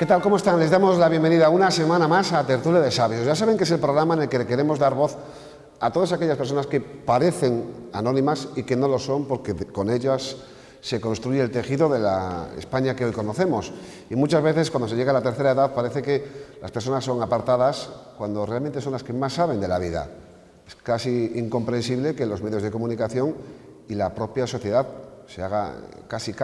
¿Qué tal? ¿Cómo están? Les damos la bienvenida una semana más a Tertulia de Sabios. Ya saben que es el programa en el que queremos dar voz a todas aquellas personas que parecen anónimas y que no lo son, porque con ellas se construye el tejido de la España que hoy conocemos. Y muchas veces cuando se llega a la tercera edad parece que las personas son apartadas cuando realmente son las que más saben de la vida. Es casi incomprensible que los medios de comunicación y la propia sociedad se haga casi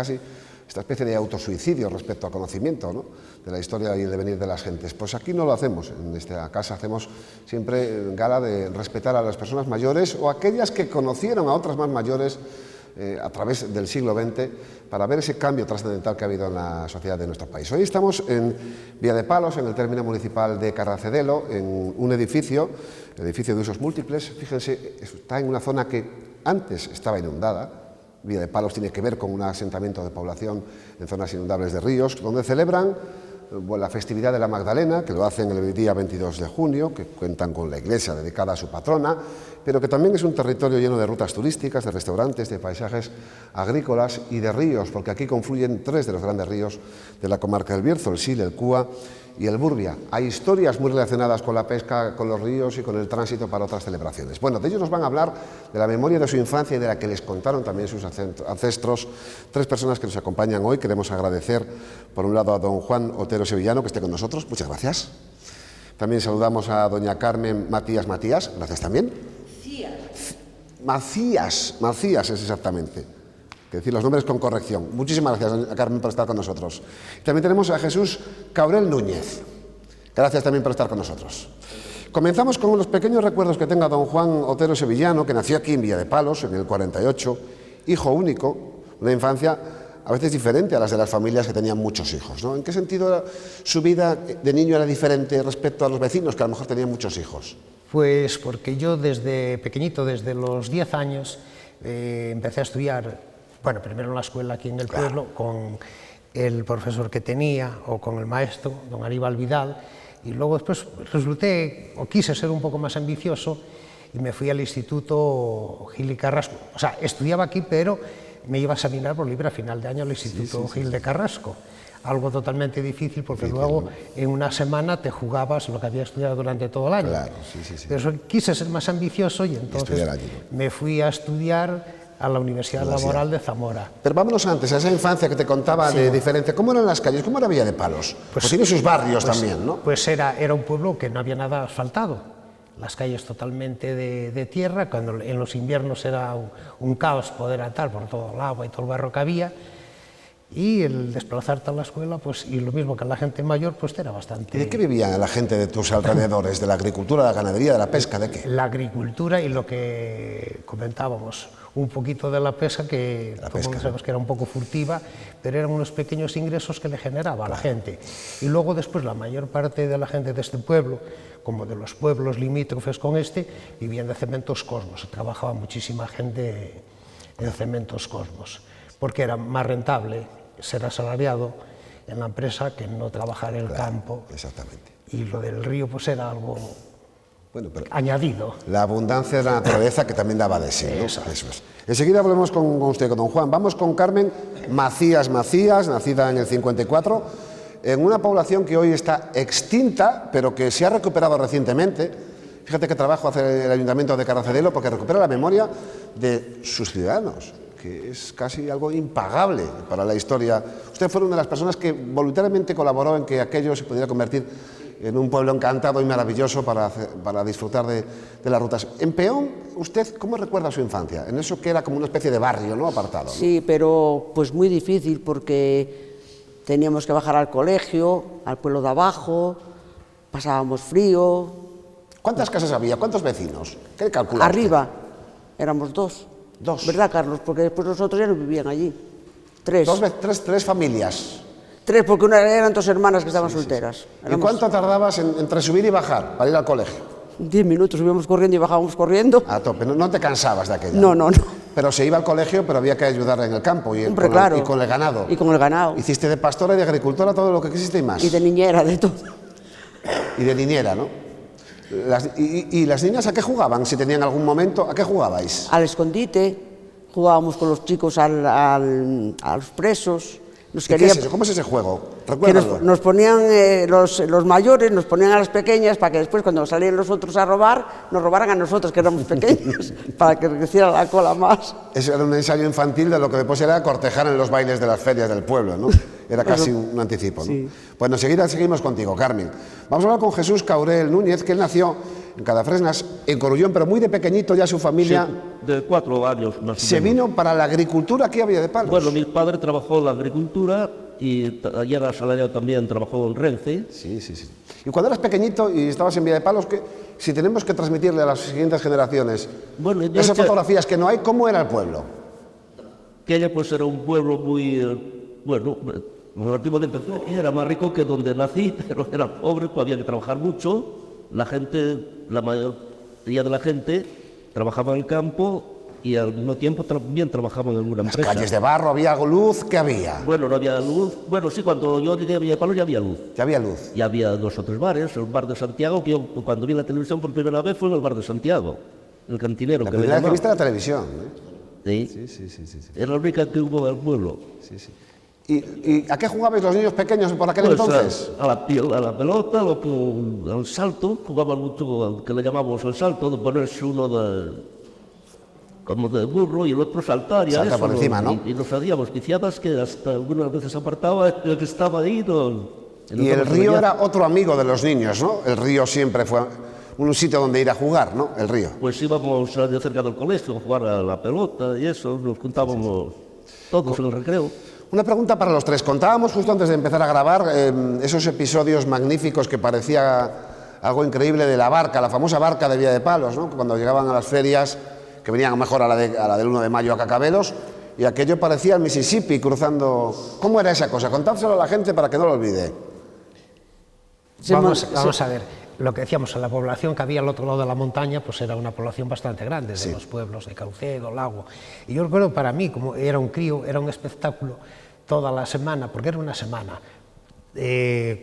esta especie de autosuicidio respecto al conocimiento, ¿no?, de la historia y el devenir de las gentes. Pues aquí no lo hacemos, en esta casa hacemos siempre gala de respetar a las personas mayores o aquellas que conocieron a otras más mayores a través del siglo XX para ver ese cambio trascendental que ha habido en la sociedad de nuestro país. Hoy estamos en Vía de Palos, en el término municipal de Carracedelo, en un edificio, el edificio de usos múltiples. Fíjense, está en una zona que antes estaba inundada. Vía de Palos tiene que ver con un asentamiento de población en zonas inundables de ríos, donde celebran la festividad de la Magdalena, que lo hacen el día 22 de junio, que cuentan con la iglesia dedicada a su patrona, pero que también es un territorio lleno de rutas turísticas, de restaurantes, de paisajes agrícolas y de ríos, porque aquí confluyen tres de los grandes ríos de la comarca del Bierzo, el Sil, el Cúa y el Burbia. Hay historias muy relacionadas con la pesca, con los ríos y con el tránsito para otras celebraciones. Bueno, de ellos nos van a hablar, de la memoria de su infancia y de la que les contaron también sus ancestros, tres personas que nos acompañan hoy. Queremos agradecer, por un lado, a don Juan Otero Sevillano, que esté con nosotros. Muchas gracias. También saludamos a doña Carmen Matías. Gracias también. Macías es exactamente. Que decir los nombres con corrección. Muchísimas gracias, doña Carmen, por estar con nosotros. También tenemos a Jesús Caurel Núñez. Gracias también por estar con nosotros. Comenzamos con los pequeños recuerdos que tenga don Juan Otero Sevillano, que nació aquí en Vía de Palos, en el 48, hijo único, una infancia a veces diferente a las de las familias que tenían muchos hijos, ¿no? ¿En qué sentido su vida de niño era diferente respecto a los vecinos, que a lo mejor tenían muchos hijos? Pues porque yo desde pequeñito, desde los 10 años, empecé a estudiar, bueno, primero en la escuela aquí en el pueblo, con el profesor que tenía, o con el maestro, don Aníbal Vidal, y luego después resulté, o quise ser un poco más ambicioso, y me fui al Instituto Gil y Carrasco. O sea, estudiaba aquí, pero me iba a examinar por libre a final de año al Instituto Gil de Carrasco. Algo totalmente difícil, porque luego en una semana te jugabas lo que había estudiado durante todo el año. Claro, Pero quise ser más ambicioso y entonces me fui a estudiar a la Universidad Laboral de Zamora. Pero vámonos antes, a esa infancia que te contaba de diferente. ¿Cómo eran las calles? ¿Cómo era Villa de Palos? Pues tiene sus barrios también, ¿no? Pues era un pueblo que no había nada asfaltado. Las calles totalmente de tierra, cuando en los inviernos era un caos poder andar por todo el agua y todo el barro que había. Y el desplazarte a la escuela, pues, y lo mismo que la gente mayor, pues era bastante... ¿Y de qué vivía la gente de tus alrededores? ¿De la agricultura, de la ganadería, de la pesca, de qué? La agricultura y lo que comentábamos, un poquito de la pesca, que sabemos que era un poco furtiva, pero eran unos pequeños ingresos que le generaba a la gente. Y luego después la mayor parte de la gente de este pueblo, como de los pueblos limítrofes con este, vivían de Cementos Cosmos. Trabajaba muchísima gente en Cementos Cosmos, porque era más rentable ser asalariado en la empresa que no trabajar en el campo. Exactamente. Y lo del río pues era algo añadido. La abundancia de la naturaleza que también daba de sí, ¿no? Eso es. Enseguida volvemos con usted, con don Juan. Vamos con Carmen Macías, nacida en el 54, en una población que hoy está extinta, pero que se ha recuperado recientemente. Fíjate qué trabajo hace el Ayuntamiento de Carracedelo, porque recupera la memoria de sus ciudadanos, que es casi algo impagable para la historia. Usted fue una de las personas que voluntariamente colaboró en que aquello se pudiera convertir en un pueblo encantado y maravilloso para disfrutar de las rutas. En Peón, ¿usted cómo recuerda su infancia? En eso que era como una especie de barrio, ¿no?, apartado, ¿no? Sí, pero pues muy difícil, porque teníamos que bajar al colegio, al pueblo de abajo, pasábamos frío. ¿Cuántas casas había? ¿Cuántos vecinos? ¿Qué calcula Arriba éramos dos. Dos. ¿Verdad, Carlos? Porque después nosotros ya no vivían allí. Tres. Tres familias. Tres, porque eran dos hermanas que estaban solteras. ¿Y cuánto tardabas entre subir y bajar para ir al colegio? 10 minutos, subíamos corriendo y bajábamos corriendo. A tope, no te cansabas de aquello. No. Pero se iba al colegio, pero había que ayudar en el campo y, Hombre, claro. Y con el ganado. Y con el ganado. Hiciste de pastora y de agricultora todo lo que quisiste y más. Y de niñera, de todo. Y de niñera, ¿no? ¿Y las niñas a qué jugaban? Si tenían algún momento, ¿a qué jugabais? Al escondite, jugábamos con los chicos a los presos, Nos ¿Y qué quería- es eso? ¿Cómo es ese juego? que Recuérdalo. nos ponían los mayores, nos ponían a las pequeñas para que después cuando salían los otros a robar, nos robaran a nosotros que éramos pequeños, para que creciera la cola más. Eso era un ensayo infantil de lo que después era cortejar en los bailes de las ferias del pueblo, ¿no? Era casi un anticipo, ¿no? sí. Bueno, enseguida seguimos contigo, Carmen. Vamos a hablar con Jesús Caurel Núñez, que él nació en Cadafresnas, en Corullón, pero muy de pequeñito ya su familia De 4 años más o se menos. vino para la agricultura aquí a Villadepalos. Bueno, mi padre trabajó en la agricultura y ya era asalariado también, trabajó en Renfe. Sí, sí, sí. Y cuando eras pequeñito y estabas en Villadepalos, si tenemos que transmitirle a las siguientes generaciones Bueno, yo esas que- fotografías que no hay, ¿cómo era el pueblo? Que ella pues era un pueblo muy, bueno, relativamente empezó, era más rico que donde nací, pero era pobre, pues había que trabajar mucho. La gente, la mayoría de la gente trabajaba en el campo y al mismo tiempo también trabajaba en alguna Las empresa. calles de barro, había luz, ¿qué había? Bueno, no había luz. Bueno, sí, cuando yo llegué a Villadepalos ya había luz. Ya había luz. Ya había 2 o 3 bares, el bar de Santiago, que yo cuando vi la televisión por primera vez fue en el bar de Santiago, el cantinero. La que le primera vez que llamaban. viste la televisión. Sí. Sí. Era la única que hubo en el pueblo. ¿Y a qué jugabais los niños pequeños por aquel Pues entonces? a la pelota, al salto, jugaban mucho al que le llamamos el salto, de ponerse uno como de burro y el otro saltar y a Salta eso, por encima, ¿no? Y nos hacíamos viciadas que hasta algunas veces apartaba el que estaba ahí. Y el río era otro amigo de los niños, ¿no? El río siempre fue un sitio donde ir a jugar, ¿no? El río. Pues íbamos de cerca del colegio a jugar a la pelota y eso, nos juntábamos todos en el recreo. Una pregunta para los tres. Contábamos justo antes de empezar a grabar esos episodios magníficos que parecía algo increíble de la barca, la famosa barca de Villadepalos, ¿no? Cuando llegaban a las ferias, que venían mejor a la del 1 de mayo a Cacabelos, y aquello parecía el Mississippi cruzando. ¿Cómo era esa cosa? Contádselo a la gente para que no lo olvide. Vamos a ver, lo que decíamos, la población que había al otro lado de la montaña, pues era una población bastante grande, de los pueblos de Caucedo, Lago. Y yo recuerdo, para mí, como era un crío, era un espectáculo toda la semana, porque era una semana,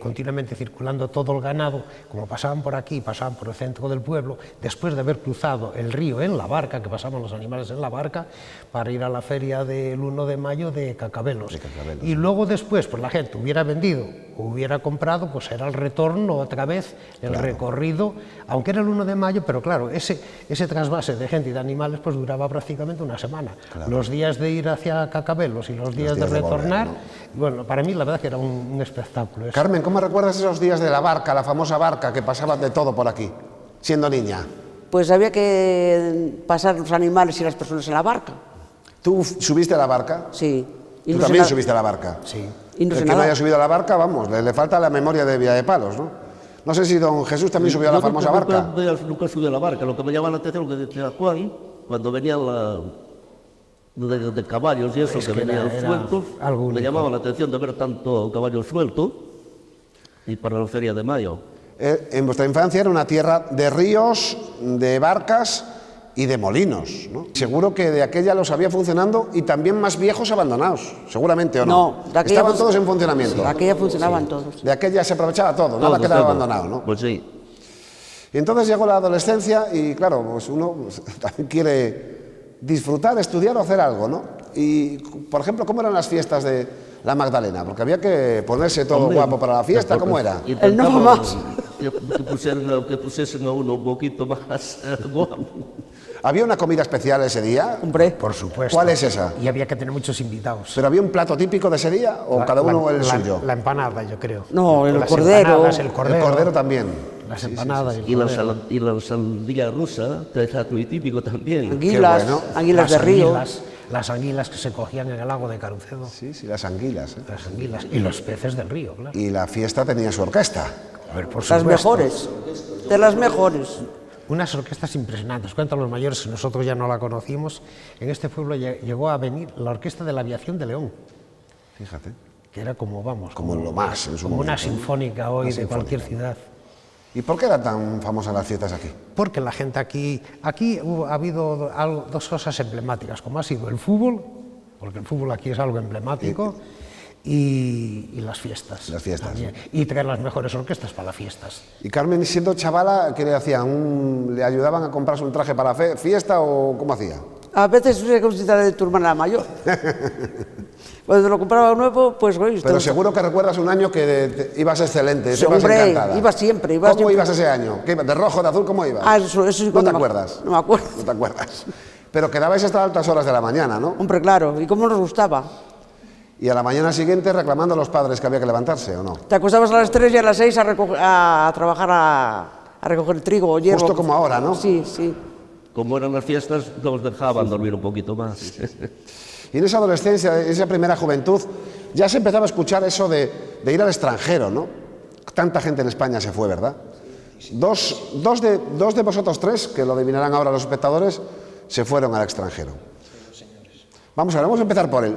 continuamente circulando todo el ganado, como pasaban por aquí, pasaban por el centro del pueblo, después de haber cruzado el río en la barca, que pasaban los animales en la barca, para ir a la feria del 1 de mayo de Cacabelos. Y luego después, pues la gente hubiera vendido, hubiera comprado, pues era el retorno otra vez, el recorrido, aunque era el 1 de mayo, pero claro, ese trasvase de gente y de animales pues duraba prácticamente una semana. Los días de ir hacia Cacabelos y los días de retornar, bueno, para mí la verdad que era un espectáculo. Eso. Carmen, ¿cómo recuerdas esos días de la barca, la famosa barca, que pasaban de todo por aquí, siendo niña? Pues había que pasar los animales y las personas en la barca. ¿Tú subiste a la barca? Sí. Y ¿Tú no sé también nada- subiste a la barca? Sí. Y no El sé que no nada. haya subido a la barca, vamos, le falta la memoria de Villadepalos, ¿no? No sé si don Jesús también subió a la famosa barca. Nunca subí a la barca. Lo que me llama la atención, lo que decía Juan, cuando venían de caballos y eso, Es que que venían era sueltos, algo me único. llamaba la atención de ver tanto caballo suelto y para la feria de mayo. En vuestra infancia era una tierra de ríos, de barcas y de molinos, ¿no? Seguro que de aquella los había funcionando y también más viejos abandonados, seguramente, ¿o no? No, de aquella Estaban todos en funcionamiento. De aquella funcionaban todos. De aquella se aprovechaba todo, nada Todo, quedaba todo. abandonado, ¿no? Pues sí. Y entonces llegó la adolescencia y claro, pues uno también quiere disfrutar, estudiar o hacer algo, ¿no? Y, por ejemplo, ¿cómo eran las fiestas de la Magdalena? Porque había que ponerse todo Hombre, guapo para la fiesta, ¿cómo era? El no más. Que pusiesen a uno un poquito más guapo. ¿Había una comida especial ese día? Hombre, Por supuesto. ¿Cuál es esa? Y había que tener muchos invitados. ¿Pero había un plato típico de ese día o cada uno el suyo? La empanada, yo creo. No, el Las cordero. empanadas, el El cordero. cordero también. Las empanadas Y la sandía rusa, que es muy típico también. anguilas, bueno. anguilas de río. Las anguilas que se cogían en el lago de Carucedo. Sí, sí, las anguilas. ¿eh? Las anguilas. Y los peces del río, claro. Y la fiesta tenía su orquesta. A ver, por Las supuesto. mejores. De las mejores. Unas orquestas impresionantes. Cuentan los mayores que nosotros ya no la conocimos. En este pueblo llegó a venir la Orquesta de la Aviación de León, Fíjate. que era como, vamos, Como lo más en su como momento, una ¿no? sinfónica hoy Una de cualquier ciudad. ¿Y por qué eran tan famosas las fiestas aquí? Porque la gente aquí ha habido dos cosas emblemáticas, como ha sido el fútbol, porque el fútbol aquí es algo emblemático, y las fiestas. Las fiestas, también. Y traer las mejores orquestas para las fiestas. ¿Y Carmen, siendo chavala, qué le hacían? ¿Le ayudaban a comprarse un traje para la fiesta o cómo hacía? A veces se considera de tu hermana mayor. Cuando lo compraba nuevo, pues... Oye, Pero seguro que recuerdas un año que ibas excelente, Sí, ibas hombre, encantada. iba siempre. ¿Cómo ibas ese año? ¿Qué ibas? ¿De rojo, de azul? ¿Cómo ibas? Eso sí, ¿No te acuerdas? No me acuerdo. No te acuerdas. Pero quedabais hasta altas horas de la mañana, ¿no? Hombre, claro, ¿y cómo nos gustaba? Y a la mañana siguiente reclamando a los padres que había que levantarse, ¿o no? Te acostabas a las 3 y a las 6 a trabajar a recoger el trigo o hierro. Justo como ahora, ¿no? Sí, sí. Como eran las fiestas, nos dejaban dormir un poquito más. Y en esa adolescencia, esa primera juventud, ya se empezaba a escuchar eso de ir al extranjero, ¿no? Tanta gente en España se fue, ¿verdad? Dos de vosotros tres, que lo adivinarán ahora los espectadores, se fueron al extranjero. Vamos a ver, vamos a empezar por él.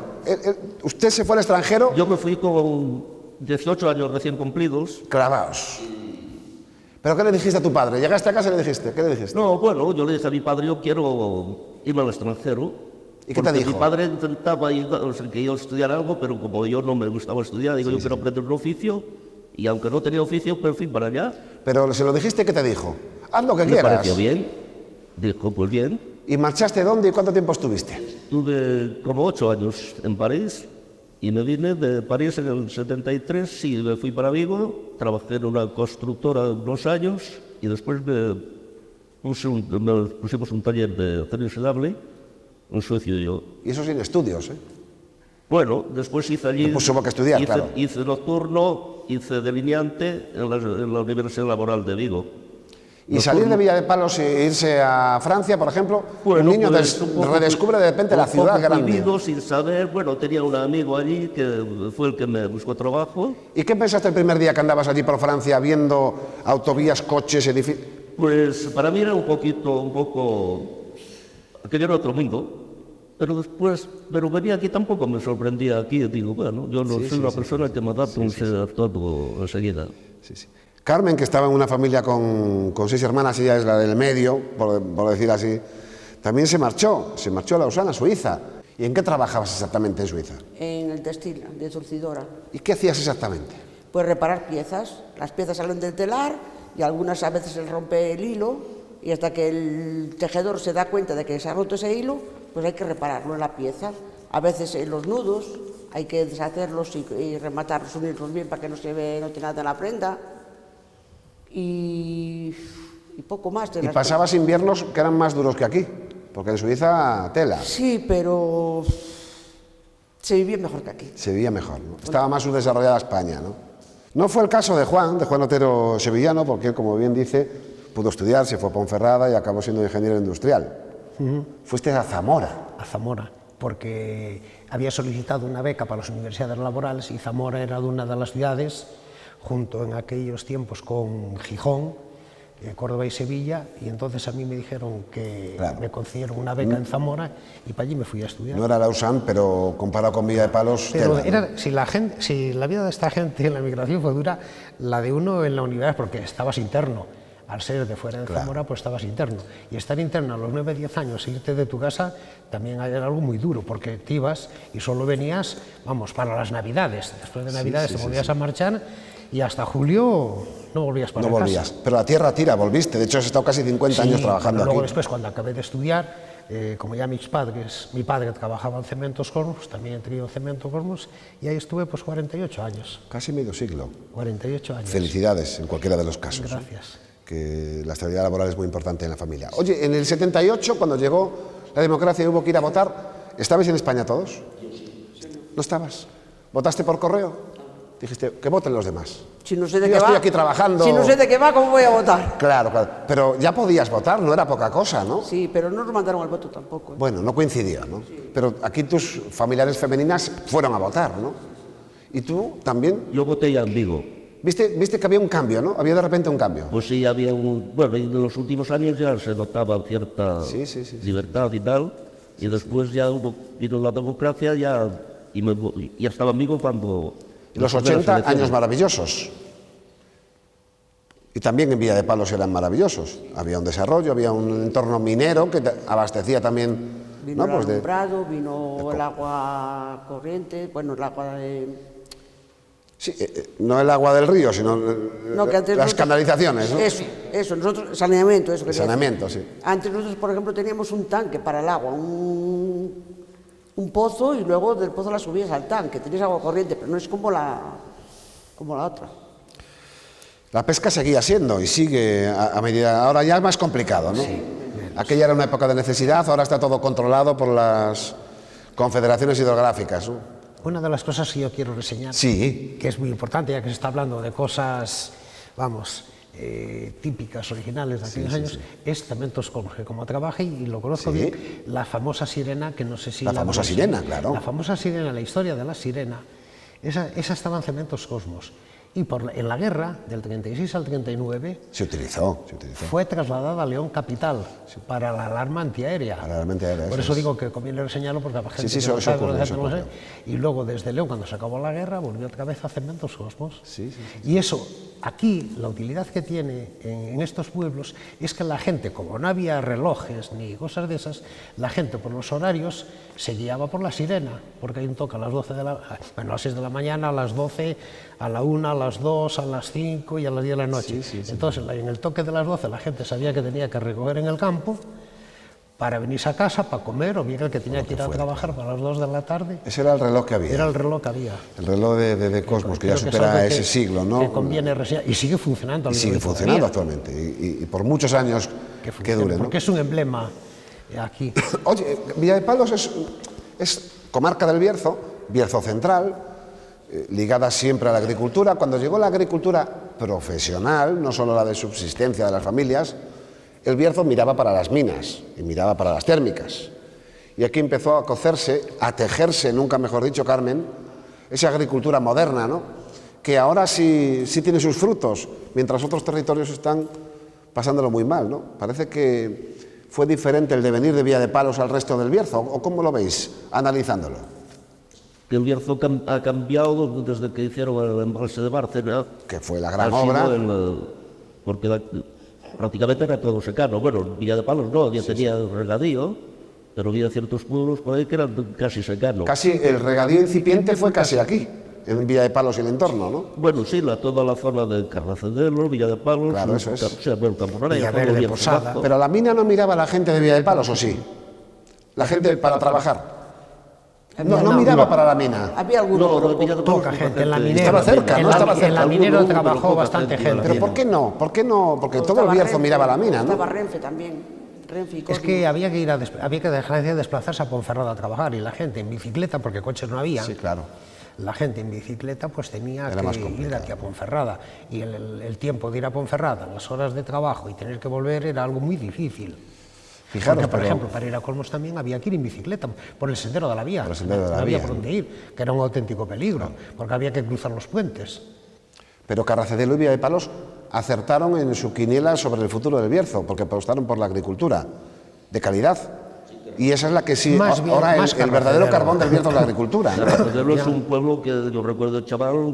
¿Usted se fue al extranjero? Yo me fui con 18 años recién cumplidos. Clavaos. ¿Pero qué le dijiste a tu padre? ¿Llegaste a casa y le dijiste? ¿Qué le dijiste? No, bueno, yo le dije a mi padre, yo quiero irme al extranjero. ¿Y qué te porque dijo? Mi padre intentaba que yo estudiara algo, pero como yo no me gustaba estudiar, digo, yo quiero aprender un oficio, y aunque no tenía oficio, pues fui para allá. Pero se lo dijiste, ¿qué te dijo? Haz lo que Me quieras. pareció bien. Dijo, pues bien. ¿Y marchaste dónde y cuánto tiempo estuviste? Tuve como 8 años en París y me vine de París en el 73 y me fui para Vigo, trabajé en una constructora unos años y después pusimos un taller de acero inoxidable, un socio y yo. Y eso sin estudios, ¿eh? Bueno, después hice allí... Pues hubo que estudiar, claro. Hice nocturno, hice delineante en la Universidad Laboral de Vigo. Y salir de Villa de Palos e irse a Francia, por ejemplo, Bueno, un niño pues, un poco redescubre de repente la ciudad un poco grande. prohibido, sin saber, bueno, tenía un amigo allí que fue el que me buscó trabajo. ¿Y qué pensaste el primer día que andabas allí por Francia viendo autovías, coches, edificios? Pues para mí era un poco, aquello era otro mundo. Pero después, venía aquí tampoco me sorprendía aquí, digo, bueno, yo no soy una persona que me adapto a todo enseguida. Sí, sí. Carmen, que estaba en una familia con 6 hermanas, ella es la del medio, por decir así, también se marchó a Lausana, Suiza. ¿Y en qué trabajabas exactamente en Suiza? En el textil, de zurcidora. ¿Y qué hacías exactamente? Pues reparar piezas. Las piezas salen del telar y algunas a veces se rompe el hilo y hasta que el tejedor se da cuenta de que se ha roto ese hilo, pues hay que repararlo en la pieza. A veces en los nudos hay que deshacerlos y rematarlos, unirlos bien para que no se note nada en la prenda. Y poco más. ¿Y pasabas inviernos que eran más duros que aquí? Porque en Suiza, tela. Sí, pero se vivía mejor que aquí. Se vivía mejor, ¿no? Estaba más subdesarrollada España, ¿no? No fue el caso de Juan Otero Sevillano, porque él, como bien dice, pudo estudiar, se fue a Ponferrada y acabó siendo ingeniero industrial. Fuiste a Zamora. A Zamora, porque había solicitado una beca para las universidades laborales y Zamora era una de las ciudades, junto en aquellos tiempos con Gijón, Córdoba y Sevilla, y entonces a mí me dijeron que me concedieron una beca en Zamora y para allí me fui a estudiar. No era Lausanne, pero comparado con Villa de Palos, pero tela, ¿no? si la vida de esta gente en la migración fue dura, la de uno en la universidad, porque estabas interno. Al ser de fuera de Zamora, pues estabas interno. Y estar interno a los 9, 10 años, irte de tu casa, también era algo muy duro, porque te ibas y solo venías, vamos, para las Navidades. Después de Navidades te volvías a marchar y hasta julio no volvías para casa. No volvías, pero la tierra tira, volviste. De hecho, has estado casi 50 años trabajando luego aquí. Después, cuando acabé de estudiar, como ya mi padre trabajaba en Cementos Cormos, también entré en Cemento Cormos, y ahí estuve pues 48 años. Casi medio siglo. 48 años. Felicidades en cualquiera de los casos. Gracias. Que la estabilidad laboral es muy importante en la familia. Oye, en el 78, cuando llegó la democracia y hubo que ir a votar, ¿estabais en España todos? ¿No estabas? ¿Votaste por correo? Dijiste, que voten los demás. Si no sé de Yo qué va, estoy aquí trabajando. Si no sé de qué va, ¿cómo voy a votar? Claro, claro. Pero ya podías votar, no era poca cosa, ¿no? Sí, pero no nos mandaron el voto tampoco. Bueno, no coincidió, ¿no? Sí. Pero aquí tus familiares femeninas fueron a votar, ¿no? ¿Y tú también? Yo voté ya en Vigo. ¿Viste que había un cambio, no? Había de repente un cambio. Pues sí, había bueno, en los últimos años ya se notaba cierta libertad y tal, y después ya vino la democracia y ya estaba en Vigo cuando... Los 80 años maravillosos. Y también en Villa de Palos eran maravillosos. Había un desarrollo, había un entorno minero que abastecía también... Vino ¿no? el alumbrado, vino el agua corriente, bueno, el agua de... Sí, no el agua del río, sino No, que antes las nosotros- canalizaciones, ¿no? Eso, nosotros, saneamiento, eso. El saneamiento, sí. Antes nosotros, por ejemplo, teníamos un tanque para el agua, un pozo, y luego del pozo la subías al tanque, tenías agua corriente, pero no es como la otra. La pesca seguía siendo y sigue a medida... Ahora ya es más complicado, ¿no? Sí. Aquella era una época de necesidad, ahora está todo controlado por las confederaciones hidrográficas, ¿no? Una de las cosas que yo quiero reseñar, Sí. que es muy importante, ya que se está hablando de cosas, vamos, típicas, originales de aquellos años, es Cementos Cosmos, que como trabajé y lo conozco bien, la famosa sirena, que no sé si... La famosa sirena, claro. La famosa sirena, la historia de la sirena, esa estaba en Cementos Cosmos. Y en la guerra, del 36 al 39, Se utilizó. fue trasladada a León Capital para la alarma antiaérea. Para la alarma antiaérea, Por eso eso es. digo que conviene reseñarlo, porque la gente Sí, que no eso sabe, ocurre, la eso gente no lo ocurre. sabe. Y luego desde León, cuando se acabó la guerra, volvió otra vez a Cementos Cosmos. Sí. Y eso, aquí, la utilidad que tiene en estos pueblos es que la gente, como no había relojes ni cosas de esas, la gente por los horarios se guiaba por la sirena, porque hay un toque a las 12 de a las 6 de la mañana, a las 12, a la 1, a las 2, a las 5 y a las 10 de la noche. Entonces, en el toque de las 12 la gente sabía que tenía que recoger en el campo para venirse a casa, para comer, o bien el que tenía que ir a trabajar para las 2 de la tarde. Ese era el reloj que había. Era el reloj que había. El reloj de Cosmos, que ya Creo es supera algo ese siglo, ¿no? Que conviene reseñar, y sigue funcionando. Y al sigue día de hoy funcionando todavía, actualmente, y por muchos años que funciona, dure, ¿no? porque es un emblema aquí. Oye, Villa de Palos es comarca del Bierzo, Bierzo Central, ligada siempre a la agricultura. Cuando llegó la agricultura profesional, no solo la de subsistencia de las familias, el Bierzo miraba para las minas y miraba para las térmicas. Y aquí empezó a cocerse, a tejerse, nunca mejor dicho, Carmen, esa agricultura moderna, ¿no? Que ahora sí tiene sus frutos, mientras otros territorios están pasándolo muy mal, ¿no? Parece que fue diferente el devenir de Villa de Palos al resto del Bierzo, ¿o cómo lo veis, analizándolo? El Bierzo ha cambiado desde que hicieron el embalse de Bárcena. Que fue la gran Ha sido obra. porque prácticamente era todo secano. Bueno, Villa de Palos no, ya tenía regadío, pero había ciertos pueblos por ahí que eran casi secanos. Casi el regadío incipiente fue casi aquí, en Villa de Palos y el entorno, ¿no? Bueno, sí, toda la zona de Carracedelo, Villa de Palos, Claro, eso es. O sea, bueno, Camporraya, Villaverde, todo bien Posada. cerrado. Pero a la mina no miraba la gente de Villa de Palos, ¿o sí? La gente para trabajar. No miraba para la mina. Había algunos, No, Villa de Palos, Poca poca gente, en la gente. minera. Estaba cerca, en no la- estaba cerca. En la minera Alguno, pero trabajó poca bastante gente, gente. Pero ¿por qué no? ¿Por qué no? Porque todo el estaba Bierzo Renfe, miraba la mina, Estaba ¿no? Renfe también. Renfe y Es Cosmos. que había que dejar de desplazarse a Ponferrada a trabajar, y la gente en bicicleta, porque coches no había. Sí, claro. La gente en bicicleta pues tenía Era más que ir complicado. aquí a Ponferrada, y el tiempo de ir a Ponferrada, las horas de trabajo y tener que volver era algo muy difícil. Fijaros, Porque, por pero- ejemplo, para ir a Colmos también había que ir en bicicleta, por el sendero de la vía. Por el sendero de la no había vía, por ¿no? dónde ir, que era un auténtico peligro, porque había que cruzar los puentes. Pero Carracedelo y Villa de Palos acertaron en su quiniela sobre el futuro del Bierzo, porque apostaron por la agricultura de calidad. Y esa es la que sí, Más bien, ahora más el verdadero Carracedelo. carbón del Bierzo es la agricultura, ¿no? Carracedelo es un pueblo que yo recuerdo chaval,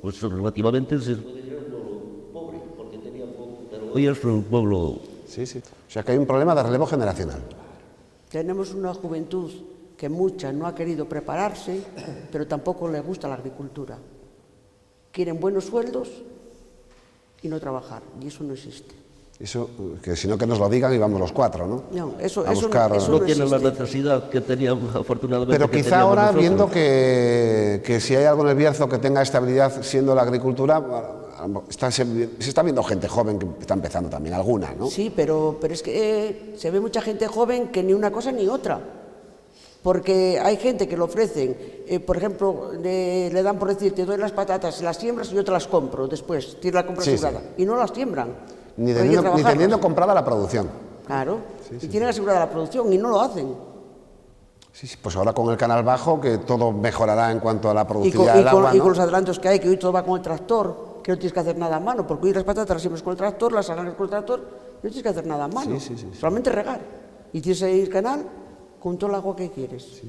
pues relativamente pobre, porque tenía poco, pero hoy es un pueblo. Sí, sí. O sea que hay un problema de relevo generacional. Tenemos una juventud que mucha no ha querido prepararse, pero tampoco le gusta la agricultura. Quieren buenos sueldos y no trabajar, y eso no existe. Eso, que si no que nos lo digan y vamos los cuatro, ¿no? No, eso, A eso, buscar- eso No no tienen la existe. necesidad que teníamos, afortunadamente. Pero que quizá teníamos ahora, nosotros. viendo que si hay algo en el Bierzo que tenga estabilidad siendo la agricultura, se está viendo gente joven que está empezando también, alguna, ¿no? Sí, pero es que se ve mucha gente joven que ni una cosa ni otra. Porque hay gente que le ofrecen, por ejemplo, le dan por decir, te doy las patatas, las siembras y yo te las compro después, tienes la compra Sí, asegurada. Y no las siembran. Ni Pero hay que trabajarlas. teniendo comprada la producción. Claro, y tienen asegurada la producción y no lo hacen. Sí, sí, pues ahora con el canal bajo, que todo mejorará en cuanto a la Y con, productividad del agua, y ¿no? con los adelantos que hay, que hoy todo va con el tractor, que no tienes que hacer nada a mano, porque hoy las patatas las siembras con el tractor, las arranjas con el tractor, no tienes que hacer nada a mano, solamente regar. Y tienes ahí el canal con todo el agua que quieres.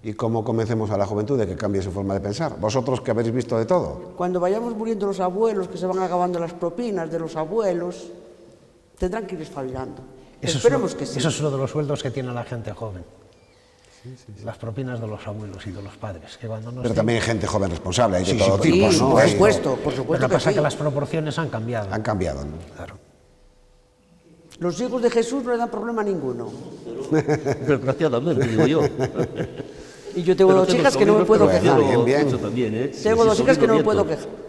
¿Y cómo convencemos a la juventud de que cambie su forma de pensar? Vosotros que habéis visto de todo. Cuando vayamos muriendo los abuelos, que se van acabando las propinas de los abuelos, tendrán que ir espabilando. Esperemos que sí. Eso es uno de los sueldos que tiene la gente joven. Las propinas de los abuelos y de los padres, que cuando no Pero estén- también hay gente joven responsable, hay de Sí, todo sí, tipo, Sí, ¿no? por Hay- supuesto Pero lo que que pasa es sí. que las proporciones han cambiado. Han cambiado, ¿no? Claro. Los hijos de Jesús no le dan problema ninguno. Desgraciadamente, digo yo. Y yo tengo dos hijas que no me puedo quejar. Bien, bien. Eso también, ¿eh? Tengo Sí, dos hijas que no me sobrino, puedo nieto. quejar.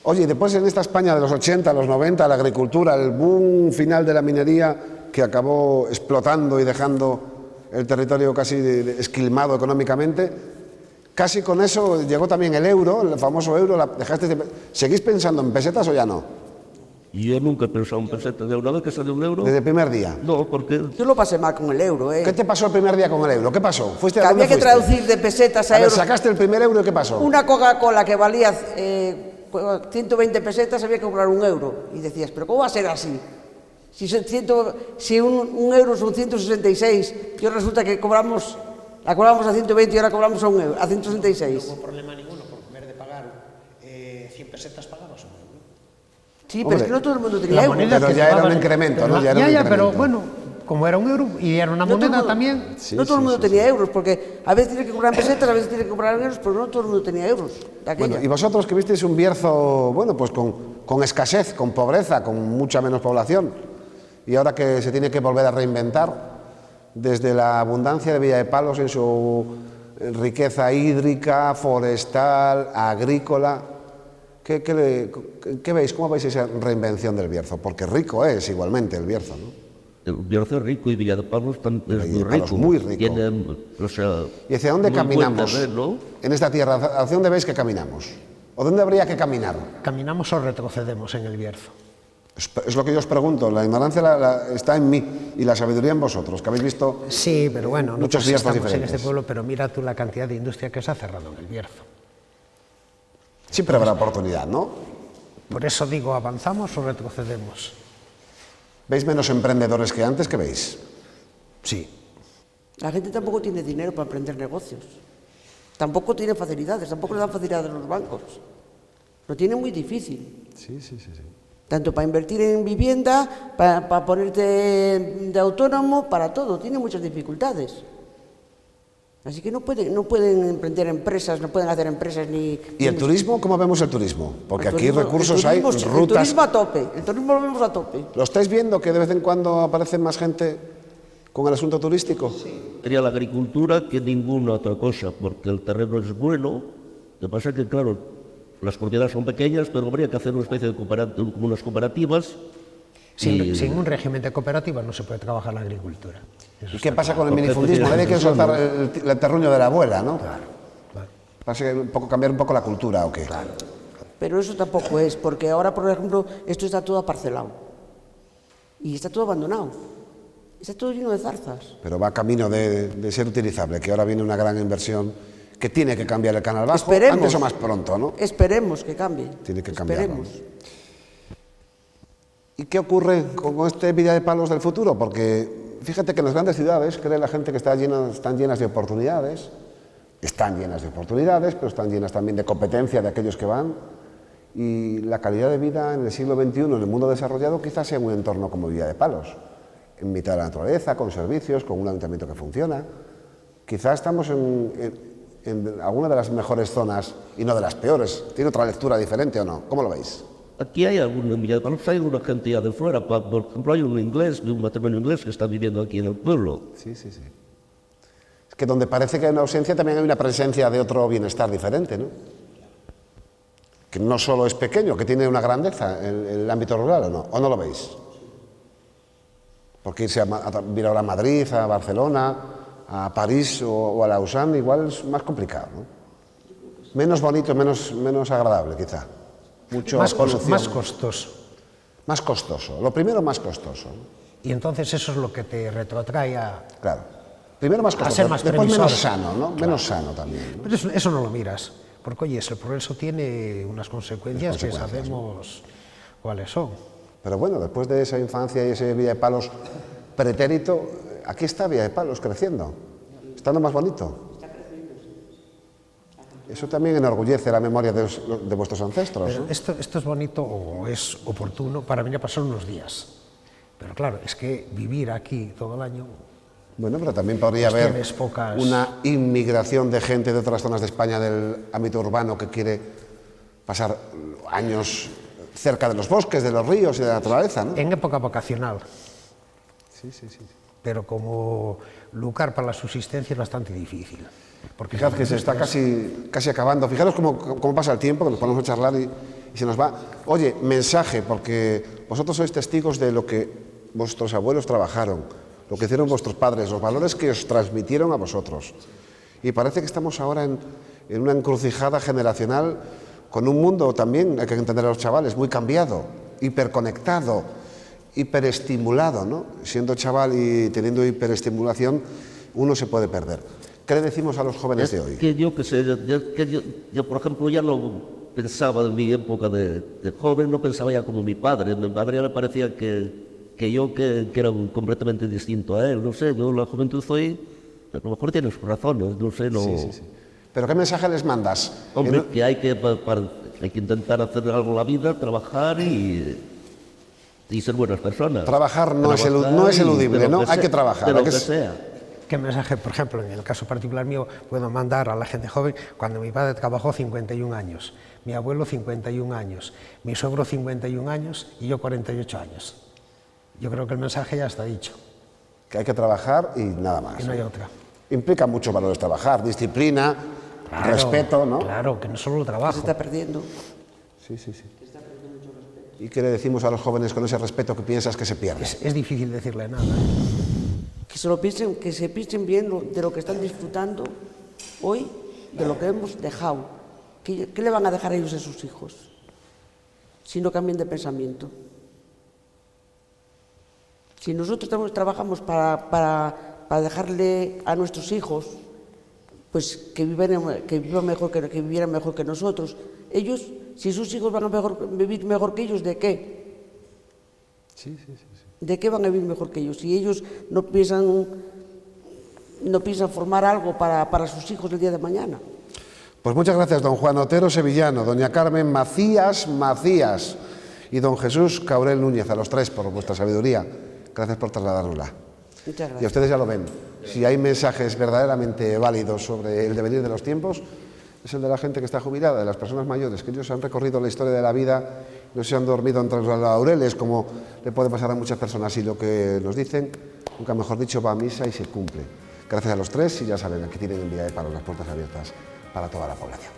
Oye, y después en esta España de los 80, los 90, la agricultura, el boom final de la minería que acabó explotando y dejando el territorio casi esquilmado económicamente, casi con eso llegó también el euro, el famoso euro. ¿Seguís pensando en pesetas o ya no? Yo nunca he pensado en pesetas. ¿De una vez que salió un euro? Desde el primer día. No, porque Yo lo pasé mal con el euro, ¿eh? ¿Qué te pasó el primer día con el euro? ¿Qué pasó? ¿Fuiste Que a dónde había que fuiste? traducir de pesetas a A ver, euros. sacaste el primer euro y ¿qué pasó? Una Coca-Cola que valía 120 pesetas había que cobrar un euro. Y decías, ¿pero cómo va a ser así? Si un euro son 166, y ahora resulta que la cobramos a 120 y ahora cobramos a 166. No hubo problema ninguno, porque en vez de pagar 100 pesetas pagabas un euro. Sí, pero es que no todo el mundo tenía La euros. moneda Pero que ya era llevaban- un incremento, pero ¿no? Ya era un pero incremento. bueno, como era un euro y era una No todo el moneda mundo- también. no todo el mundo tenía euros, porque a veces tiene que cobrar en pesetas, a veces tiene que cobrar en euros, pero no todo el mundo tenía euros de aquella. Bueno, y vosotros que visteis un Bierzo, bueno, pues con escasez, con pobreza, con mucha menos población, y ahora que se tiene que volver a reinventar, desde la abundancia de Villa de Palos en su riqueza hídrica, forestal, agrícola, ¿qué veis? ¿Cómo veis esa reinvención del Bierzo? Porque rico es igualmente el Bierzo, ¿no? el Bierzo es rico y Villa de Palos es muy Villadepalos rico. muy rico. Tiene, o sea, ¿Y hacia dónde muy buen caminamos terreno. en esta tierra? ¿Hacia dónde veis que caminamos? ¿O dónde habría que caminar? ¿Caminamos o retrocedemos en el Bierzo? Es lo que yo os pregunto. La ignorancia está en mí y la sabiduría en vosotros, que habéis visto. Sí, pero bueno, Muchos nosotros Bierzos estamos en diferentes. este pueblo, pero mira tú la cantidad de industria que se ha cerrado en el Bierzo. Siempre habrá oportunidad, ¿no? Por eso digo, ¿avanzamos o retrocedemos? ¿Veis menos emprendedores que antes? ¿Qué veis? Sí. La gente tampoco tiene dinero para emprender negocios. Tampoco tiene facilidades, tampoco le dan facilidades a los bancos. Lo tiene muy difícil. Sí. Tanto para invertir en vivienda, para ponerte de autónomo, para todo. Tiene muchas dificultades. Así que no pueden emprender empresas, no pueden hacer empresas ni... ¿Y el turismo? ¿Cómo vemos el turismo? Porque El aquí turismo- recursos hay, El rutas. turismo a tope, el turismo lo vemos a tope. ¿Lo estáis viendo que de vez en cuando aparece más gente con el asunto turístico? Sería la agricultura que ninguna otra cosa, porque el terreno es bueno. Lo que pasa es que, claro, las propiedades son pequeñas, pero habría que hacer una especie de como unas cooperativas. Sin un régimen de cooperativa no se puede trabajar la agricultura. Eso ¿Y está qué pasa con el Porque minifundismo? tiene Nadie quiere sentido, soltar el terruño de la abuela, ¿no? claro. Pasa que cambiar un poco la cultura, ¿o qué? Pero eso tampoco es, porque ahora, por ejemplo, esto está todo parcelado. Y está todo abandonado. Está todo lleno de zarzas. Pero va camino de ser utilizable, que ahora viene una gran inversión que tiene que cambiar el canal bajo, Esperemos. antes o más pronto, ¿no? Esperemos que cambie. Tiene que cambiar. Esperemos. ¿Y qué ocurre con este Villa de Palos del futuro? Porque fíjate que en las grandes ciudades cree la gente que están llenas de oportunidades, pero están llenas también de competencia de aquellos que van, y la calidad de vida en el siglo XXI, en el mundo desarrollado, quizás sea un entorno como Villa de Palos, en mitad de la naturaleza, con servicios, con un ayuntamiento que funciona. Quizás estamos en alguna de las mejores zonas y no de las peores. ¿Tiene otra lectura diferente o no? ¿Cómo lo veis? Aquí hay en Villa de Palos hay una gente ya de fuera. Por ejemplo, hay un inglés, un matrimonio inglés que está viviendo aquí en el pueblo. Sí. Es que donde parece que hay una ausencia también hay una presencia de otro bienestar diferente, ¿no? Que no solo es pequeño, que tiene una grandeza en el ámbito rural, ¿o no lo veis? Porque irse a vivir ahora a Madrid, a Barcelona, a París o a Lausanne igual es más complicado, ¿no? Menos bonito, menos agradable, quizá. Mucho Más polución. costoso. Más costoso. Lo primero, más costoso, ¿no? Y entonces eso es lo que te retrotrae a... Claro. Primero más costoso, ser más después menos previsor. sano, ¿no? Menos sano también, ¿no? Pero eso no lo miras, porque oye, el progreso tiene unas consecuencias que sabemos cuáles son. Pero bueno, después de esa infancia y ese Villa de Palos pretérito, aquí está Villa de Palos creciendo, estando más bonito. Eso también enorgullece la memoria de vuestros ancestros, Pero ¿no? esto es bonito o es oportuno para venir a pasar unos días. Pero claro, es que vivir aquí todo el año Bueno, pero también podría haber tienes pocas... una inmigración de gente de otras zonas de España del ámbito urbano que quiere pasar años cerca de los bosques, de los ríos y de la naturaleza, ¿no? En época vacacional. Sí, sí, sí. Pero como lugar para la subsistencia es bastante difícil. Porque Fijad que se está casi acabando. Fijaros cómo pasa el tiempo, que nos ponemos a charlar y se nos va. Oye, mensaje, porque vosotros sois testigos de lo que vuestros abuelos trabajaron, lo que hicieron vuestros padres, los valores que os transmitieron a vosotros. Y parece que estamos ahora en una encrucijada generacional con un mundo también, hay que entender a los chavales, muy cambiado, hiperconectado, hiperestimulado, ¿no? Siendo chaval y teniendo hiperestimulación, uno se puede perder. ¿Qué le decimos a los jóvenes de hoy? Que yo, por ejemplo, ya no pensaba en mi época de joven, no pensaba ya como mi padre. Mi padre le parecía que era completamente distinto a él. No sé, yo la juventud hoy, a lo mejor tiene sus razones, no sé, no... Sí. ¿Pero qué mensaje les mandas? Hombre, que hay que intentar hacer algo en la vida, trabajar y ser buenas personas. Trabajar no es eludible, ¿no? Hay que trabajar. De lo que sea. ¿Qué mensaje, por ejemplo, en el caso particular mío, puedo mandar a la gente joven? Cuando mi padre trabajó 51 años, mi abuelo 51 años, mi suegro 51 años y yo 48 años. Yo creo que el mensaje ya está dicho. Que hay que trabajar y nada más. Que no hay otra. Implica muchos valores trabajar, disciplina, Claro, respeto, ¿no? Claro, que no solo el Se trabajo. está perdiendo. Sí. ¿Y qué le decimos a los jóvenes con ese respeto que piensas que se pierde? Es difícil decirle nada. Que se piensen bien de lo que están disfrutando hoy, de lo que hemos dejado. ¿Qué le van a dejar ellos a sus hijos? Si no cambian de pensamiento. Si nosotros trabajamos para dejarle a nuestros hijos pues que vivieran mejor que nosotros, ellos, si sus hijos van a vivir mejor que ellos, ¿de qué? Sí. ¿De qué van a vivir mejor que ellos? Si ellos no piensan formar algo para sus hijos el día de mañana. Pues muchas gracias, don Juan Otero Sevillano, doña Carmen Macías y don Jesús Caurel Núñez, a los tres por vuestra sabiduría. Gracias por trasladárnosla. Muchas gracias. Y ustedes ya lo ven, si hay mensajes verdaderamente válidos sobre el devenir de los tiempos, es el de la gente que está jubilada, de las personas mayores, que ellos han recorrido la historia de la vida, no se han dormido entre los laureles, como le puede pasar a muchas personas, y lo que nos dicen, nunca mejor dicho, va a misa y se cumple. Gracias a los tres, y ya saben, aquí tienen en Vía de Palo las puertas abiertas para toda la población.